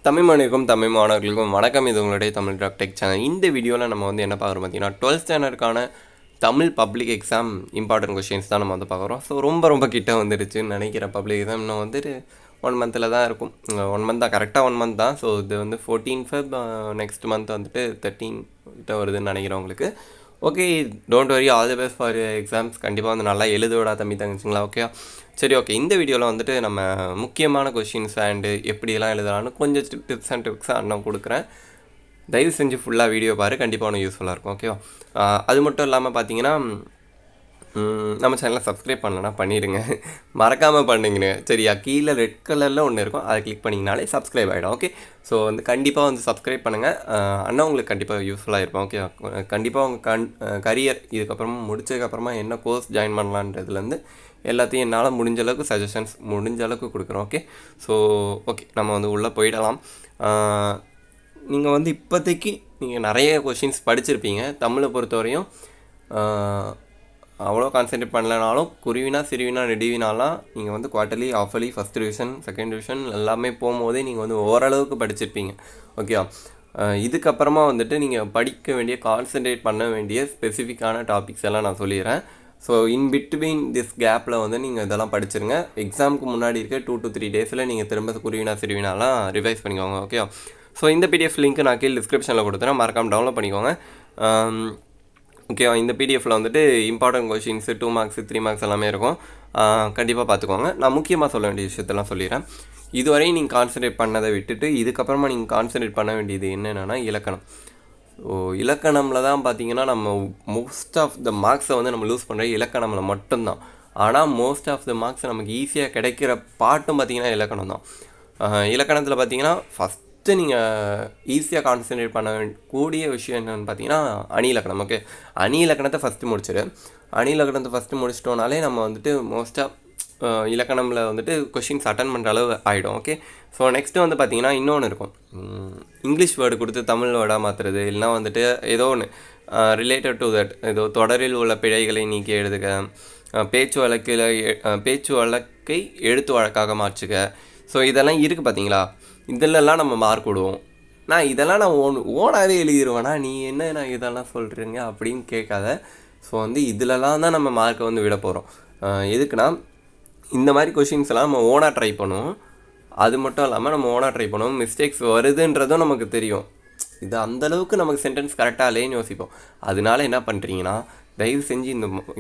தமிழ் மாணவர்களுக்கும் தமிழ் மாணவர்களுக்கும் வணக்கம். இது உங்களுடைய தமிழ் டெக் சேனல். இந்த வீடியோவில் நம்ம வந்து என்ன பார்க்குறோம் பார்த்தீங்கன்னா 12th ஸ்டாண்டர்டுக்கான Tamil public exam important questions தான் நம்ம வந்து பார்க்குறோம். ஸோ ரொம்ப கிட்ட வந்துடுச்சுன்னு நினைக்கிறேன். பப்ளிக் எக்ஸாம் இன்னும் வந்துட்டு 1 மந்தில் தான் இருக்கும். 1 மந்த் தான், கரெக்டாக 1 மந்த் தான். ஸோ இது வந்து 14 Feb, நெக்ஸ்ட் மந்த் வந்துட்டு 13 கிட்ட வருதுன்னு நினைக்கிறேன் உங்களுக்கு. Okay, don't worry, all the best for exams. கண்டிப்பாக வந்து நல்லா எழுதுவிடா தம்பி தங்கச்சிங்களா. ஓகே சரி, ஓகே. இந்த வீடியோவில் வந்துட்டு நம்ம முக்கியமான கொஷின்ஸ் அண்டு எப்படியெல்லாம் எழுதலான்னு கொஞ்சம் டிப்ஸ் அண்ட் ட்ரிக்ஸாக அண்ணன் கொடுக்குறேன். தயவு செஞ்சு ஃபுல்லாக வீடியோ பாரு, கண்டிப்பாக ஒன்று யூஸ்ஃபுல்லாக இருக்கும். ஓகேவா? அது மட்டும் இல்லாமல் பார்த்தீங்கன்னா நம்ம சேனலை சப்ஸ்கிரைப் பண்ணலன்னா பண்ணிடுங்க, மறக்காமல் பண்ணிங்க சரியா. கீழே ரெட் கலரில் ஒன்று இருக்கும், அதை கிளிக் பண்ணிங்கனாலே சப்ஸ்கிரைப் ஆகிடும். ஓகே, ஸோ வந்து கண்டிப்பாக வந்து சப்ஸ்கிரைப் பண்ணுங்கள். அண்ணா உங்களுக்கு கண்டிப்பாக யூஸ்ஃபுல்லாக இருக்கும். ஓகே, கண்டிப்பாக உங்கள் கரியர் இதுக்கப்புறமா முடிச்சதுக்கப்புறமா என்ன கோர்ஸ் ஜாயின் பண்ணலான்றதுலேருந்து எல்லாத்தையும் என்னால் முடிஞ்ச அளவுக்கு சஜஷன்ஸ் முடிஞ்ச அளவுக்கு கொடுக்குறோம். ஓகே, ஸோ ஓகே, நம்ம வந்து உள்ளே போயிடலாம். நீங்கள் வந்து இப்போதைக்கு நீங்கள் நிறைய கொஷின்ஸ் படிச்சிருப்பீங்க. தமிழை பொறுத்தவரையும் அவ்வளோ கான்சென்ட்ரேட் பண்ணலனாலும் குருவினா சிறுவினா நெடுவினாலாம் நீங்கள் வந்து quarterly, ஆஃபர்லி, first division, second division எல்லாமே போகும்போதே நீங்கள் வந்து ஓரளவுக்கு படிச்சிருப்பீங்க. ஓகேவா? இதுக்கப்புறமா வந்துட்டு நீங்கள் படிக்க வேண்டிய, கான்சென்ட்ரேட் பண்ண வேண்டிய ஸ்பெசிஃபிக்கான டாபிக்ஸ் எல்லாம் நான் சொல்லிடுறேன். ஸோ இன் பிட்வீன் திஸ் கேப்பில் வந்து நீங்கள் இதெல்லாம் படிச்சிருங்க. எக்ஸாமுக்கு முன்னாடி இருக்க 2 to 3 டேஸில் நீங்கள் திரும்ப குருவினா சிறுவினாலாம் ரிவைஸ் பண்ணிக்கோங்க. ஓகேவா? ஸோ இந்த பிடிஎஃப் லிங்க் நான் கீழே டிஸ்கிரிப்ஷனில் கொடுத்துறேன், மறக்காமல் டவுன்லோட் பண்ணிக்கோங்க. ஓகேவா? இந்த பிடிஎஃப்பில் வந்துட்டு இம்பார்ட்டன்ட் கொஷின்ஸ் 2 மார்க்ஸ் 3 மார்க்ஸ் எல்லாமே இருக்கும். கண்டிப்பாக பார்த்துக்கோங்க. நான் முக்கியமாக சொல்ல வேண்டிய விஷயத்தெல்லாம் சொல்லிடுறேன். இதுவரையும் நீங்கள் கான்சன்ட்ரேட் பண்ணதை விட்டுட்டு இதுக்கப்புறமா நீங்கள் கான்சன்ட்ரேட் பண்ண வேண்டியது என்னென்னா இலக்கணம். ஸோ இலக்கணமில் தான் பார்த்தீங்கன்னா நம்ம மோஸ்ட் ஆஃப் த மார்க்ஸை வந்து நம்ம லூஸ் பண்ணுற இலக்கணமில் மட்டும்தான். ஆனால் மோஸ்ட் ஆஃப் த மார்க்ஸ் நமக்கு ஈஸியாக கிடைக்கிற பாட்டும் பார்த்திங்கன்னா இலக்கணம் தான். இலக்கணத்தில் பார்த்தீங்கன்னா ஃபஸ்ட்டு நீங்கள் ஈஸியாக கான்சன்ட்ரேட் பண்ண கூடிய விஷயம் என்னென்னு பார்த்தீங்கன்னா அணி இலக்கணம். ஓகே, அணி இலக்கணத்தை ஃபஸ்ட்டு முடிச்சிடு. அணி இலக்கணத்தை ஃபஸ்ட்டு முடிச்சிட்டோனாலே நம்ம வந்துட்டு மோஸ்ட்டாக இலக்கணமில் வந்துட்டு கொஷின்ஸ் அட்டன் பண்ணுற அளவு ஆகிடும். ஓகே, ஸோ நெக்ஸ்ட்டு வந்து பார்த்திங்கன்னா இன்னொன்று இருக்கும், இங்கிலீஷ் வேர்டு கொடுத்து தமிழ் வேர்டாக மாற்றுறது, இல்லைனா வந்துட்டு ஏதோ ஒன்று ரிலேட்டட் டு தட், ஏதோ தொடரில் உள்ள பிழைகளை நீக்கி எழுதுக, பேச்சு வழக்கை எழுத்து வழக்காக மாற்றுக. ஸோ இதெல்லாம் இருக்குது பார்த்தீங்களா, இதிலெல்லாம் நம்ம மார்க் விடுவோம். இதெல்லாம் நான் ஓனாகவே எழுதிடுவேனா, நீ என்ன நான் இதெல்லாம் சொல்கிறீங்க அப்படின்னு கேட்காத. ஸோ வந்து இதிலலாம் தான் நம்ம மார்க்கை வந்து விட போகிறோம். எதுக்குன்னா இந்த மாதிரி கொஷின்ஸ் எல்லாம் நம்ம ஓனாக ட்ரை பண்ணுவோம். அது மட்டும் இல்லாமல் நம்ம ஓனாக ட்ரை பண்ணுவோம், மிஸ்டேக்ஸ் வருதுன்றதும் நமக்கு தெரியும். இது அந்தளவுக்கு நமக்கு சென்டென்ஸ் கரெக்டாக இல்லைன்னு யோசிப்போம். அதனால என்ன பண்ணுறீங்கன்னா, தயவு செஞ்சு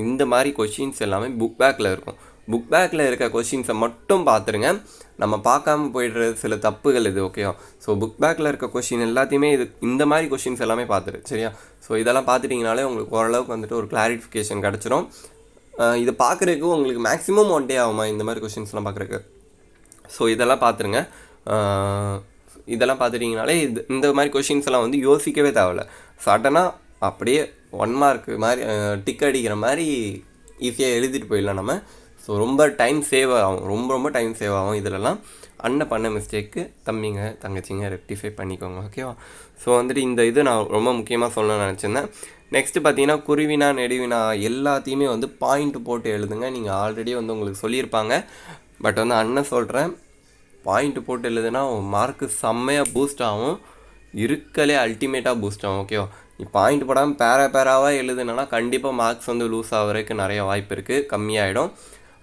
இந்த மாதிரி கொஷின்ஸ் எல்லாமே புக் பேக்கில் இருக்கும். புக் பேக்கில் இருக்க கொஷின்ஸை மட்டும் பார்த்துருங்க. நம்ம பார்க்காம போய்டுற சில தப்புகள் இது. ஓகேவா? ஸோ புக் பேக்கில் இருக்க கொஷின் எல்லாத்தையுமே இந்த மாதிரி கொஷின்ஸ் எல்லாமே பார்த்துரு, சரியா? ஸோ இதெல்லாம் பார்த்துட்டிங்கனாலே உங்களுக்கு ஓரளவுக்கு வந்துட்டு ஒரு கிளாரிஃபிகேஷன் கிடச்சிரும். இதை பார்க்குறதுக்கு உங்களுக்கு மேக்ஸிமம் 1 day ஆகுமா இந்த மாதிரி கொஷின்ஸ்லாம் பார்க்குறக்கு? ஸோ இதெல்லாம் பார்த்துருங்க. இதெல்லாம் பார்த்துட்டிங்கனாலே இந்த மாதிரி கொஷின்ஸ் எல்லாம் வந்து யோசிக்கவே தேவையில்ல. சடனாக அப்படியே 1 mark மாதிரி டிக் அடிக்கிற மாதிரி ஈஸியாக எழுதிட்டு போயிடலாம் நம்ம. ஸோ ரொம்ப டைம் சேவ் ஆகும், ரொம்ப டைம் சேவ் ஆகும். இதிலலாம் அண்ணன் பண்ண மிஸ்டேக்கு தம்பிங்க தங்கச்சிங்க ரெக்டிஃபை பண்ணிக்கோங்க. ஓகேவா? ஸோ வந்துட்டு இந்த இது நான் ரொம்ப முக்கியமாக சொல்லணும்னு நினச்சிருந்தேன். நெக்ஸ்ட்டு பார்த்தீங்கன்னா குருவினா நெடுவினா எல்லாத்தையுமே வந்து பாயிண்ட் போட்டு எழுதுங்க. நீங்கள் ஆல்ரெடி வந்து உங்களுக்கு சொல்லியிருப்பாங்க, பட் வந்து அண்ணன் சொல்கிறேன், பாயிண்ட் போட்டு எழுதுனா மார்க்கு செம்மையாக பூஸ்ட் ஆகும், இருக்கலே அல்டிமேட்டாக பூஸ்ட் ஆகும். ஓகேவா? நீ பாயிண்ட் போடாமல் பேராவாக எழுதுனா கண்டிப்பாக மார்க்ஸ் வந்து லூஸ் ஆகிறதுக்கு நிறைய வாய்ப்பு இருக்குது, கம்மியாகிடும்.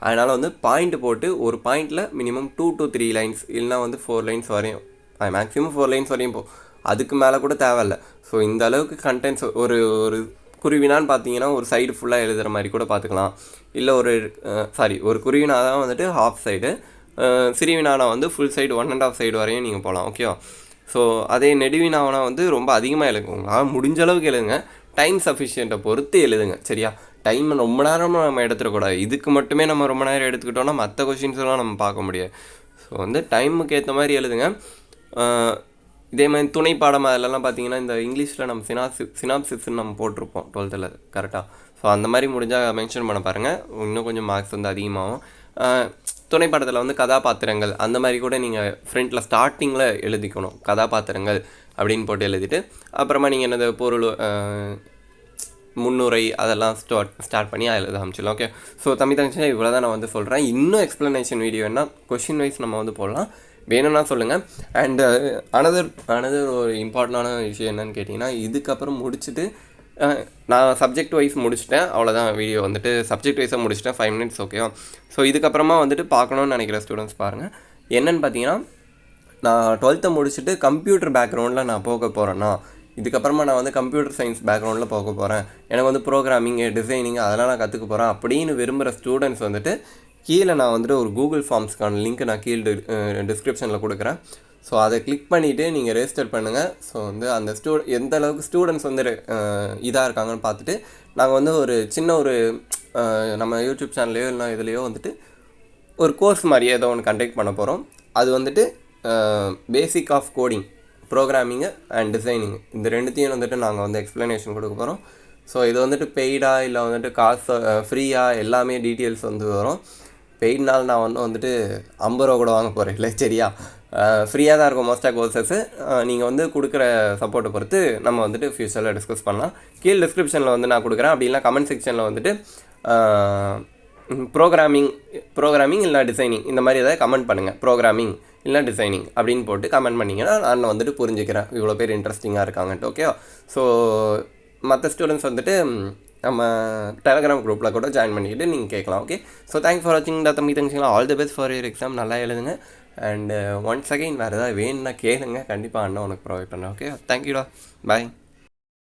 அதனால் வந்து பாயிண்ட் போட்டு ஒரு பாயிண்டில் மினிமம் 2 to 3 lines இல்லைனா வந்து 4 lines வரையும், மேக்ஸிமம் 4 lines வரையும் அதுக்கு மேலே கூட தேவையில்லை. ஸோ இந்த அளவுக்கு கண்டென்ட்ஸ் ஒரு குருவினான்னு பார்த்தீங்கன்னா ஒரு சைடு ஃபுல்லாக எழுதுகிற மாதிரி கூட பார்த்துக்கலாம். இல்லை ஒரு குருவினா தான் வந்துட்டு ஹாஃப் சைடு, சிறுவினானா வந்து ஃபுல் சைடு 1.5 சைடு வரையும் நீங்கள் போகலாம். ஓகேவா? ஸோ அதே நெடுவினாவனா வந்து ரொம்ப அதிகமாக எழுதுங்க, முடிஞ்ச அளவுக்கு எழுதுங்க. டைம் சஃபிஷியண்ட்டை பொறுத்து எழுதுங்க, சரியா? டைம் ரொம்ப நேரம் நம்ம எடுத்துடக்கூடாது. இதுக்கு மட்டுமே நம்ம ரொம்ப நேரம் எடுத்துக்கிட்டோன்னா மற்ற கொஷின்ஸ்லாம் நம்ம பார்க்க முடியாது. ஸோ வந்து டைமுக்கு ஏற்ற மாதிரி எழுதுங்க. இதே மாதிரி துணை பாடம் அதிலலாம் பார்த்தீங்கன்னா இந்த இங்கிலீஷில் நம்ம சினாப்சிஸ்ன்னு நம்ம போட்டிருப்போம் 12th கரெக்டாக. ஸோ அந்த மாதிரி முடிஞ்சால் மென்ஷன் பண்ண பாருங்கள், இன்னும் கொஞ்சம் மார்க்ஸ் வந்து அதிகமாகும். துணை பாடத்தில் வந்து கதாபாத்திரங்கள் அந்த மாதிரி கூட நீங்கள் ஃப்ரண்ட்டில் ஸ்டார்டிங்கில் எழுதிக்கணும், கதாபாத்திரங்கள் அப்படின்னு போட்டு எழுதிட்டு அப்புறமா நீங்கள் என்னது பொருள் முன்னுரை அதெல்லாம் ஸ்டார்ட் பண்ணி அதில் காமிச்சிடலாம். ஓகே, ஸோ தம்பி தங்கச்சி இவ்வளோ தான் நான் வந்து சொல்கிறேன். இன்னும் எக்ஸ்ப்ளனேஷன் வீடியோ என்ன கொஷின் வைஸ் நம்ம வந்து போடலாம். வேணும்னா சொல்லுங்கள். அண்டு அனதர் ஒரு இம்பார்ட்டண்டான விஷயம் என்னென்னு கேட்டிங்கன்னா, இதுக்கப்புறம் முடிச்சுட்டு நான் சப்ஜெக்ட் வைஸ் முடிச்சிட்டேன், அவ்வளோதான். வீடியோ வந்துட்டு சப்ஜெக்ட் வைஸாக முடிச்சிட்டேன், 5 மினிட்ஸ் ஓகேவா. ஸோ இதுக்கப்புறமா வந்துட்டு பார்க்கணுன்னு நினைக்கிற ஸ்டூடெண்ட்ஸ் பாருங்கள். என்னென்னு பார்த்தீங்கன்னா, நான் 12th முடிச்சுட்டு கம்ப்யூட்டர் பேக்ரவுண்டில் நான் போக போகிறேன்னா, இதுக்கப்புறமா நான் வந்து கம்ப்யூட்டர் சயின்ஸ் பேக்ரவுண்டில் போக போகிறேன், எனக்கு வந்து ப்ரோக்ராமிங்கு, டிசைனிங் அதெல்லாம் நான் கற்றுக்க போகிறேன் அப்படின்னு விரும்புகிற ஸ்டூடெண்ட்ஸ் வந்துட்டு கீழே நான் வந்துட்டு ஒரு கூகுள் ஃபார்ம்ஸ்க்கான லிங்க் நான் கீழே டிஸ்கிரிப்ஷனில் கொடுக்குறேன். ஸோ அதை கிளிக் பண்ணிவிட்டு நீங்கள் ரெஜிஸ்டர் பண்ணுங்கள். ஸோ வந்து அந்த எந்த அளவுக்கு ஸ்டூடெண்ட்ஸ் வந்து இதாக இருக்காங்கன்னு பார்த்துட்டு நாங்கள் வந்து ஒரு சின்ன ஒரு நம்ம யூடியூப் சேனல்லையோ இல்லைனா இதுலேயோ வந்துட்டு ஒரு கோர்ஸ் மாதிரியே ஏதோ ஒன்று கண்டக்ட் பண்ண போகிறோம். அது வந்துட்டு basic of coding, programming and designing இந்த ரெண்டுத்தையும் வந்துட்டு நாங்கள் வந்து எக்ஸ்ப்ளனேஷன் கொடுக்க போகிறோம். ஸோ இது வந்துட்டு பெய்டாக இல்லை வந்துட்டு காசு ஃப்ரீயாக எல்லாமே டீட்டெயில்ஸ் வந்து வரும். பெய்ட்னால் நான் வந்துட்டு 50 ரூபா கூட வாங்க போகிறேன் இல்லை, சரியா? ஃப்ரீயாக தான் இருக்கும் மோஸ்ட்டாக கோர்சஸ்ஸு. நீங்கள் வந்து கொடுக்குற சப்போர்ட்டை பொறுத்து நம்ம வந்துட்டு ஃப்யூச்சரில் டிஸ்கஸ் பண்ணலாம். கீழே டிஸ்கிரிப்ஷனில் வந்து நான் கொடுக்குறேன். அப்படி இல்லை கமெண்ட் செக்ஷனில் வந்துட்டு ப்ரோக்ராமிங் இல்லை டிசைனிங் இந்த மாதிரி ஏதாவது கமெண்ட் பண்ணுங்கள். ப்ரோக்ராமிங் இல்லை டிசைனிங் அப்படின்னு போட்டு கமெண்ட் பண்ணிங்கன்னா நான் வந்துட்டு புரிஞ்சுக்கிறேன் இவ்வளோ பேர் இன்ட்ரெஸ்டிங்காக இருக்காங்கன்ட்டு. ஓகேவா? ஸோ மற்ற ஸ்டூடெண்ட்ஸ் வந்துட்டு நம்ம டெலகிராம் குரூப்பில் கூட ஜாயின் பண்ணிக்கிட்டு நீங்கள் கேட்கலாம். ஓகே, ஸோ தேங்க்ஸ் ஃபார் வாட்சிங். தம்பி தங்கச்சிங்களா, all the best for your exam. நல்லா எழுதுங்க. அண்ட் ஒன்ஸ் அகைன் வேறு ஏதாவது வேணும்னா கேளுங்க, கண்டிப்பாக அண்ணா உனக்கு ப்ரொவைட் பண்ணுறேன். ஓகே, தேங்க்யூடா, பாய்.